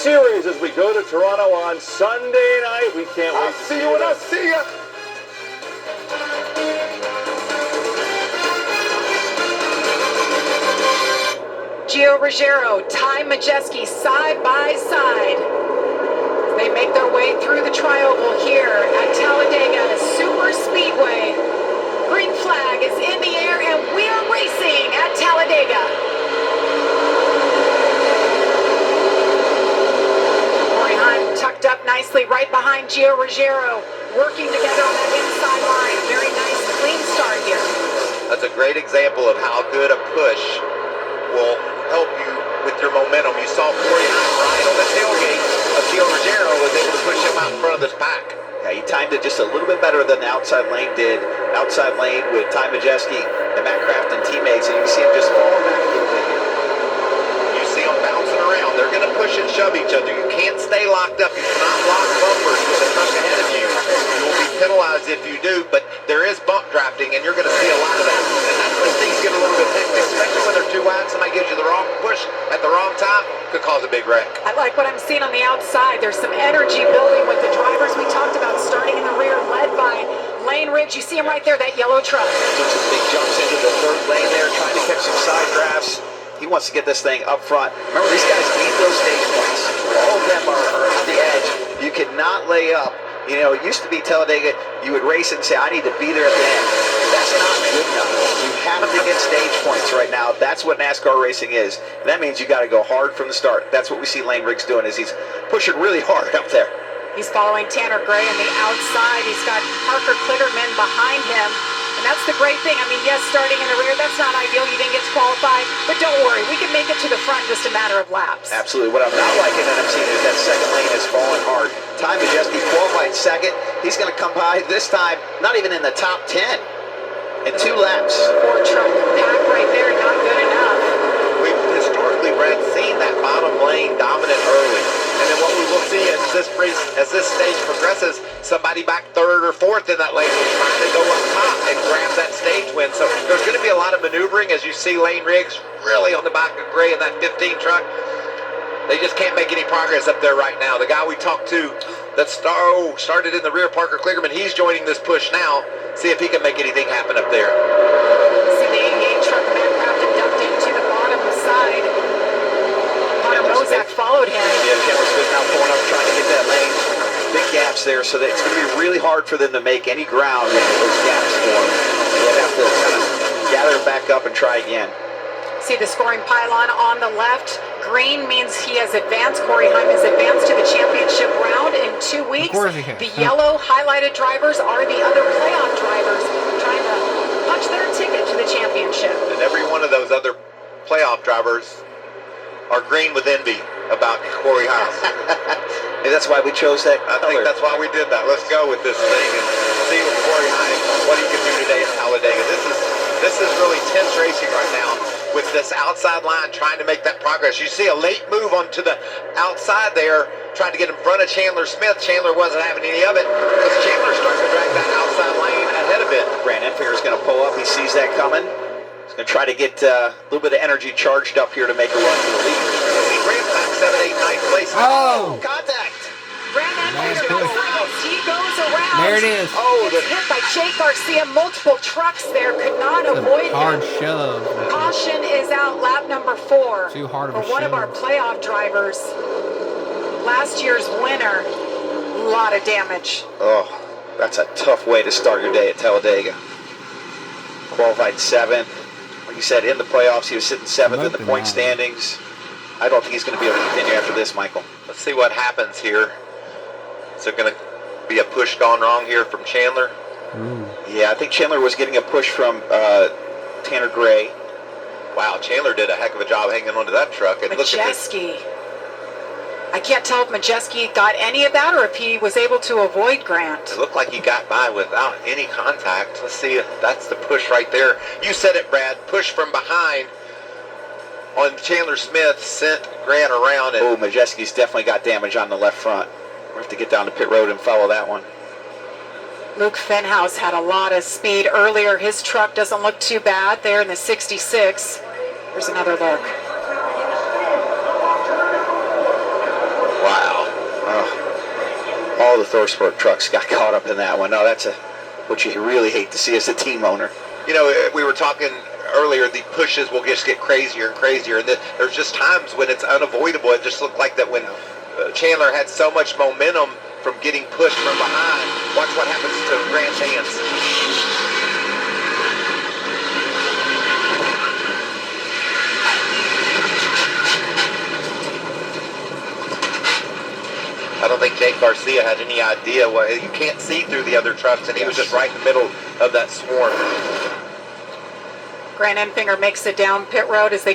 Series as we go to Toronto on Sunday night. We can't wait to see you when I see you. Gio Ruggiero, Ty Majeski side by side. They make their way through the tri-oval here at Talladega Super Speedway. Green flag is in the air and we're racing at Talladega. Corey Heim tucked up nicely right behind Gio Ruggiero, working together on that inside line. Very nice, clean start here. That's a great example of how good a push will help you with your momentum. You saw Corey Heim right on the tailgate of Gio Ruggiero, was able to push him out in front of this pack. Yeah, he timed it just a little bit better than the outside lane did. Outside lane with Ty Majeski and Matt Craft and teammates, and you can see him just falling back a little bit here. You see them bouncing around. They're going to push and shove each other. You can't stay locked up. You cannot lock bumpers with a truck ahead of you. You will be penalized if you do, but there is bump drafting, and you're going to see a lot of that. And that's when things get a little bit hectic, especially when they're too wide. Somebody gives you the wrong push at the wrong time, could cause a big wreck. I like what I'm seeing on the outside. There's some energy building with the drivers we talked about starting in the rear, led by Lane Riggs. You see him right there, that yellow truck. Took some big jumps into the third lane there, trying to catch some side drafts. He wants to get this thing up front. Remember, these guys need those stage points. All of them are at the edge. You cannot lay up. You know, it used to be Talladega, you would race and say, I need to be there at the end. That's not good enough. You have to get stage points right now. That's what NASCAR racing is. And that means you got to go hard from the start. That's what we see Lane Riggs doing, is he's pushing really hard up there. He's following Tanner Gray on the outside. He's got Parker Kligerman behind him. And that's the great thing. I mean, yes, starting in the rear, that's not ideal. You didn't get to qualify. But don't worry, we can make it to the front in just a matter of laps. Absolutely. What I'm not liking that I'm seeing is that second lane is falling hard. Ty Majeski qualified second. He's going to come by this time, not even in the top 10 in 2 laps. Poor truck pack right there, not good enough. We've historically, Brad, seen that bottom lane dominant early. And then what we will see as this race, as this stage progresses, somebody back third or fourth in that lane will try to go up top and grab that stage win. So there's going to be a lot of maneuvering as you see Lane Riggs really on the back of Gray in that 15 truck. They just can't make any progress up there right now. The guy we talked to that started in the rear, Parker Kligerman, he's joining this push now. See if he can make anything happen up there. See the 88 truck, Matt Craft ducked into the bottom side. Connor Mozak followed him. Yeah, Chandler Smith now pulling up, trying to get that lane. Big gaps there, so that it's going to be really hard for them to make any ground with those gaps for them. They'll have to kind of gather it back up and try again. See the scoring pylon on the left. Green means he has advanced. Corey Heim has advanced to the championship round in 2 weeks. The yellow highlighted drivers are the other playoff drivers trying to punch their ticket to the championship. And every one of those other playoff drivers are green with envy about Corey Heim. And that's why we chose that I think that's why we did that. Let's go with this thing and see what Corey Heim, what he can do today at Talladega. This is really tense racing right now with this outside line trying to make that progress. You see a late move onto the outside there, trying to get in front of Chandler Smith. Chandler wasn't having any of it because Chandler's starting to drag that outside lane ahead of it. Brandon Enfinger's going to pull up. He sees that coming. He's going to try to get a little bit of energy charged up here to make a run for the lead. Grant back 7, 8, 9 place. Oh! Contact! He goes around. There it is. Oh, it's hit by Jake Garcia. Multiple trucks there could not avoid hard him. shove. Caution is out, lap number 4. Too hard of for a one shove. of our playoff drivers. Last year's winner. A lot of damage. Oh, that's a tough way to start your day at Talladega. Qualified 7th. Like you said, in the playoffs, he was sitting 7th in the point standings. I don't think he's going to be able to continue after this, Michael. Let's see what happens here. Is there going to be a push gone wrong here from Chandler? Yeah, I think Chandler was getting a push from Tanner Gray. Wow, Chandler did a heck of a job hanging onto that truck. And Majeski. I can't tell if Majeski got any of that or if he was able to avoid Grant. It looked like he got by without any contact. Let's see if that's the push right there. You said it, Brad. Push from behind on Chandler Smith sent Grant around. And Majeski's definitely got damage on the left front. We'll have to get down to pit road and follow that one. Luke Fenhouse had a lot of speed earlier. His truck doesn't look too bad there in the 66. Here's another look. all the Thorsport trucks got caught up in that one. No, that's what you really hate to see as a team owner. You know, we were talking earlier, the pushes will just get crazier and crazier, and there's just times when it's unavoidable. It just looked like that when Chandler had so much momentum from getting pushed from behind. Watch what happens to Grant's hands. I don't think Jake Garcia had any idea what, you can't see through the other trucks, and he was just right in the middle of that swarm. Grant Enfinger makes it down pit road as they